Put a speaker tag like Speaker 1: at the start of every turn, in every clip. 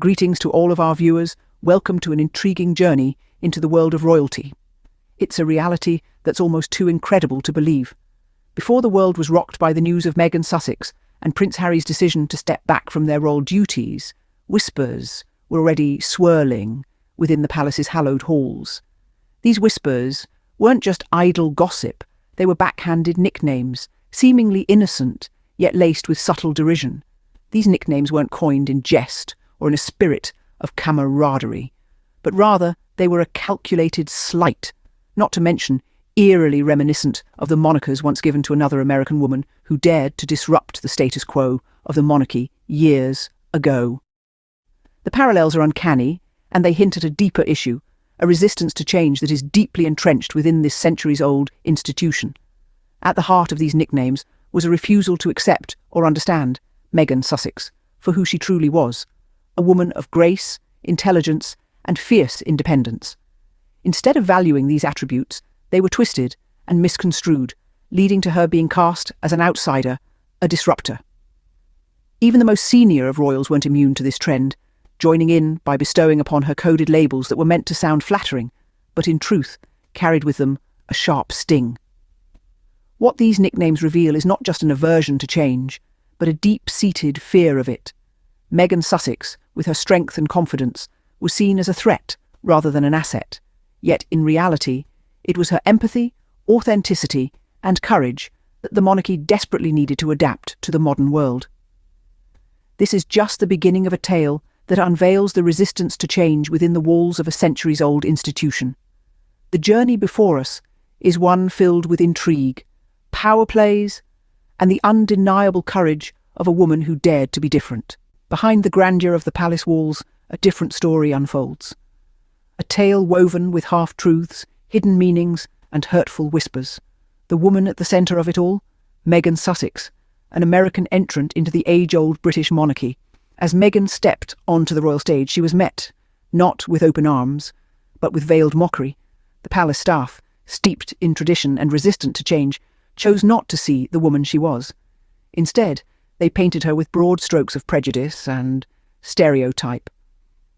Speaker 1: Greetings to all of our viewers. Welcome to an intriguing journey into the world of royalty. It's a reality that's almost too incredible to believe. Before the world was rocked by the news of Meghan Sussex and Prince Harry's decision to step back from their royal duties, whispers were already swirling within the palace's hallowed halls. These whispers weren't just idle gossip, they were backhanded nicknames, seemingly innocent, yet laced with subtle derision. These nicknames weren't coined in jest or in a spirit of camaraderie, but rather they were a calculated slight, not to mention eerily reminiscent of the monikers once given to another American woman who dared to disrupt the status quo of the monarchy years ago. The parallels are uncanny, and they hint at a deeper issue, a resistance to change that is deeply entrenched within this centuries-old institution. At the heart of these nicknames was a refusal to accept or understand Meghan Sussex for who she truly was, a woman of grace, intelligence, and fierce independence. Instead of valuing these attributes, they were twisted and misconstrued, leading to her being cast as an outsider, a disruptor. Even the most senior of royals weren't immune to this trend, joining in by bestowing upon her coded labels that were meant to sound flattering, but in truth carried with them a sharp sting. What these nicknames reveal is not just an aversion to change, but a deep-seated fear of it. Meghan Sussex, with her strength and confidence, was seen as a threat rather than an asset. Yet, in reality, it was her empathy, authenticity, and courage that the monarchy desperately needed to adapt to the modern world. This is just the beginning of a tale that unveils the resistance to change within the walls of a centuries-old institution. The journey before us is one filled with intrigue, power plays, and the undeniable courage of a woman who dared to be different. Behind the grandeur of the palace walls, a different story unfolds. A tale woven with half-truths, hidden meanings, and hurtful whispers. The woman at the centre of it all, Meghan Sussex, an American entrant into the age-old British monarchy. As Meghan stepped onto the royal stage, she was met, not with open arms, but with veiled mockery. The palace staff, steeped in tradition and resistant to change, chose not to see the woman she was. Instead, they painted her with broad strokes of prejudice and stereotype.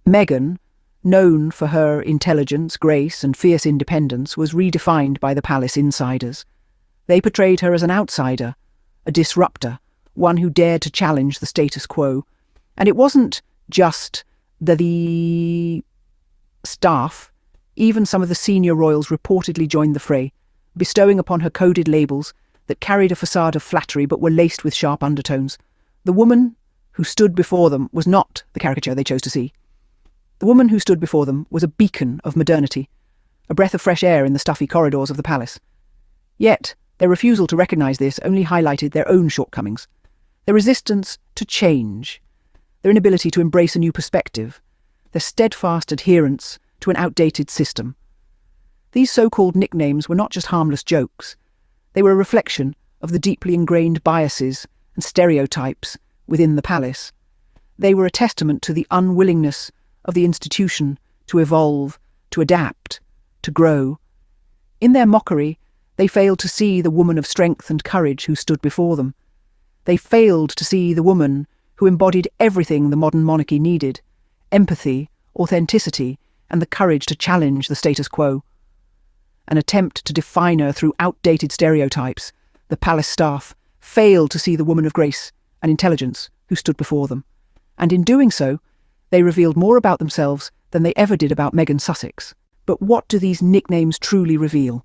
Speaker 1: Meghan, known for her intelligence, grace, and fierce independence, was redefined by the palace insiders. They portrayed her as an outsider, a disruptor, one who dared to challenge the status quo. And it wasn't just the staff. Even some of the senior royals reportedly joined the fray, bestowing upon her coded labels that carried a facade of flattery but were laced with sharp undertones. The woman who stood before them was not the caricature they chose to see. The woman who stood before them was a beacon of modernity, a breath of fresh air in the stuffy corridors of the palace. Yet, their refusal to recognise this only highlighted their own shortcomings, their resistance to change, their inability to embrace a new perspective, their steadfast adherence to an outdated system. These so-called nicknames were not just harmless jokes. They were a reflection of the deeply ingrained biases and stereotypes within the palace. They were a testament to the unwillingness of the institution to evolve, to adapt, to grow. In their mockery, they failed to see the woman of strength and courage who stood before them. They failed to see the woman who embodied everything the modern monarchy needed: empathy, authenticity, and the courage to challenge the status quo. An attempt to define her through outdated stereotypes, the palace staff failed to see the woman of grace and intelligence who stood before them. And in doing so, they revealed more about themselves than they ever did about Meghan Sussex. But what do these nicknames truly reveal?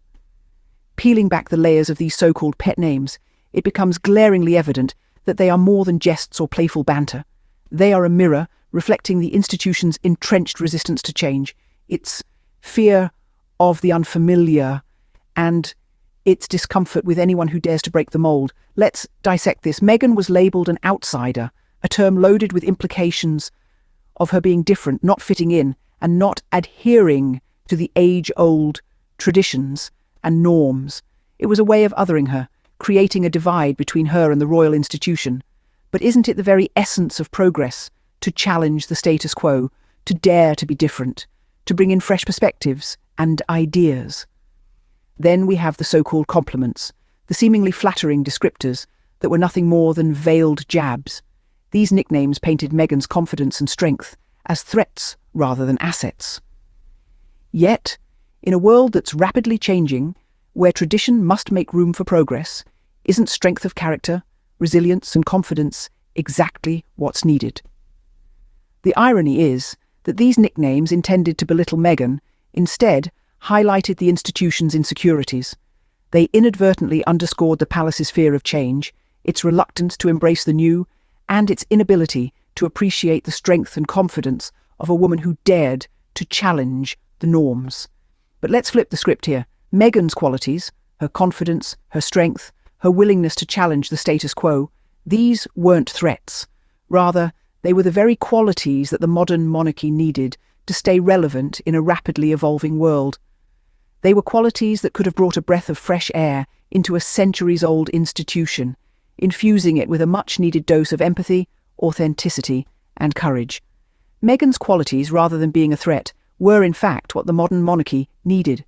Speaker 1: Peeling back the layers of these so-called pet names, it becomes glaringly evident that they are more than jests or playful banter. They are a mirror reflecting the institution's entrenched resistance to change, its fear of the unfamiliar, and its discomfort with anyone who dares to break the mould. Let's dissect this. Meghan was labelled an outsider, a term loaded with implications of her being different, not fitting in, and not adhering to the age-old traditions and norms. It was a way of othering her, creating a divide between her and the royal institution. But isn't it the very essence of progress to challenge the status quo, to dare to be different, to bring in fresh perspectives and ideas? Then we have the so-called compliments, the seemingly flattering descriptors that were nothing more than veiled jabs. These nicknames painted Meghan's confidence and strength as threats rather than assets. Yet, in a world that's rapidly changing, where tradition must make room for progress, isn't strength of character, resilience and confidence exactly what's needed? The irony is that these nicknames intended to belittle Meghan instead highlighted the institution's insecurities. They inadvertently underscored the palace's fear of change, its reluctance to embrace the new, and its inability to appreciate the strength and confidence of a woman who dared to challenge the norms. But let's flip the script here. Meghan's qualities, her confidence, her strength, her willingness to challenge the status quo, these weren't threats. Rather, they were the very qualities that the modern monarchy needed to stay relevant in a rapidly evolving world. They were qualities that could have brought a breath of fresh air into a centuries-old institution, infusing it with a much-needed dose of empathy, authenticity, and courage. Meghan's qualities, rather than being a threat, were in fact what the modern monarchy needed.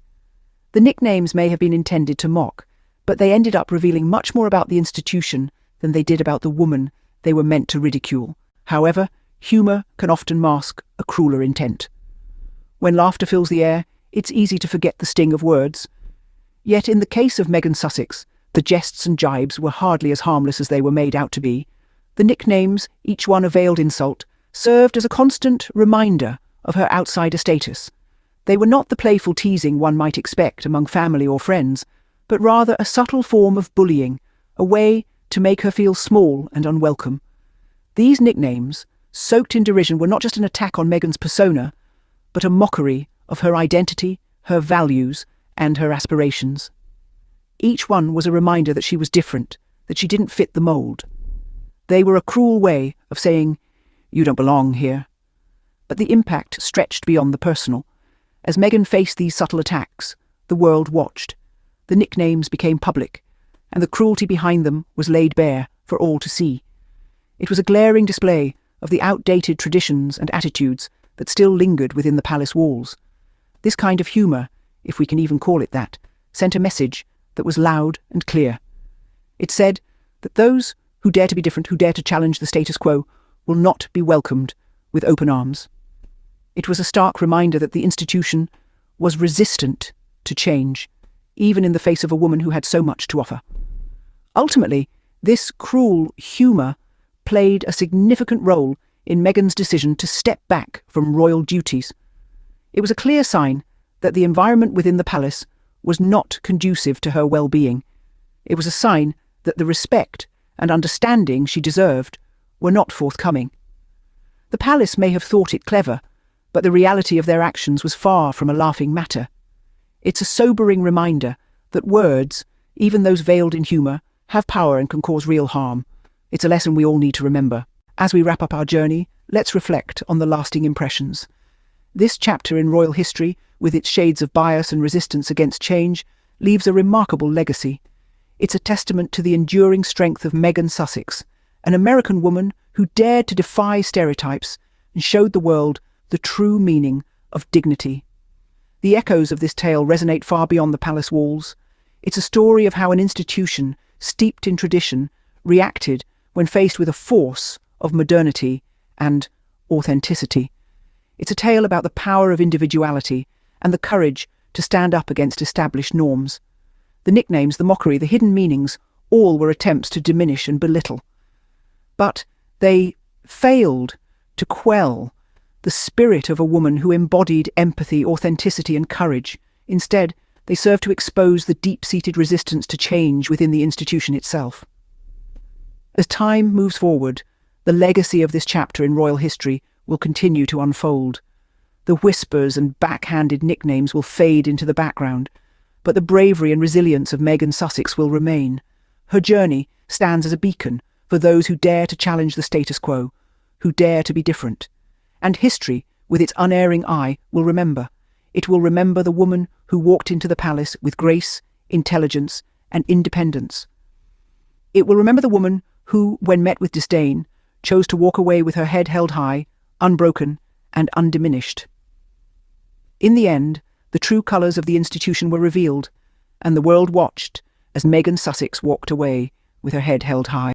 Speaker 1: The nicknames may have been intended to mock, but they ended up revealing much more about the institution than they did about the woman they were meant to ridicule. However, humour can often mask a crueler intent. When laughter fills the air, it's easy to forget the sting of words. Yet in the case of Meghan Sussex, the jests and jibes were hardly as harmless as they were made out to be. The nicknames, each one a veiled insult, served as a constant reminder of her outsider status. They were not the playful teasing one might expect among family or friends, but rather a subtle form of bullying, a way to make her feel small and unwelcome. These nicknames, soaked in derision, were not just an attack on Meghan's persona, but a mockery of her identity, her values, and her aspirations. Each one was a reminder that she was different, that she didn't fit the mould. They were a cruel way of saying, "You don't belong here." But the impact stretched beyond the personal. As Meghan faced these subtle attacks, the world watched. The nicknames became public, and the cruelty behind them was laid bare for all to see. It was a glaring display of the outdated traditions and attitudes that still lingered within the palace walls. This kind of humour, if we can even call it that, sent a message that was loud and clear. It said that those who dare to be different, who dare to challenge the status quo, will not be welcomed with open arms. It was a stark reminder that the institution was resistant to change, even in the face of a woman who had so much to offer. Ultimately, this cruel humour played a significant role in Meghan's decision to step back from royal duties. It was a clear sign that the environment within the palace was not conducive to her well-being. It was a sign that the respect and understanding she deserved were not forthcoming. The palace may have thought it clever, but the reality of their actions was far from a laughing matter. It's a sobering reminder that words, even those veiled in humour, have power and can cause real harm. It's a lesson we all need to remember. As we wrap up our journey, let's reflect on the lasting impressions. This chapter in royal history, with its shades of bias and resistance against change, leaves a remarkable legacy. It's a testament to the enduring strength of Meghan Sussex, an American woman who dared to defy stereotypes and showed the world the true meaning of dignity. The echoes of this tale resonate far beyond the palace walls. It's a story of how an institution, steeped in tradition, reacted when faced with a force of modernity and authenticity. It's a tale about the power of individuality and the courage to stand up against established norms. The nicknames, the mockery, the hidden meanings, all were attempts to diminish and belittle. But they failed to quell the spirit of a woman who embodied empathy, authenticity, and courage. Instead, they served to expose the deep-seated resistance to change within the institution itself. As time moves forward, the legacy of this chapter in royal history will continue to unfold. The whispers and backhanded nicknames will fade into the background, but the bravery and resilience of Meghan Sussex will remain. Her journey stands as a beacon for those who dare to challenge the status quo, who dare to be different. And history, with its unerring eye, will remember. It will remember the woman who walked into the palace with grace, intelligence, and independence. It will remember the woman who, when met with disdain, chose to walk away with her head held high, unbroken, and undiminished. In the end, the true colours of the institution were revealed, and the world watched as Meghan Sussex walked away with her head held high.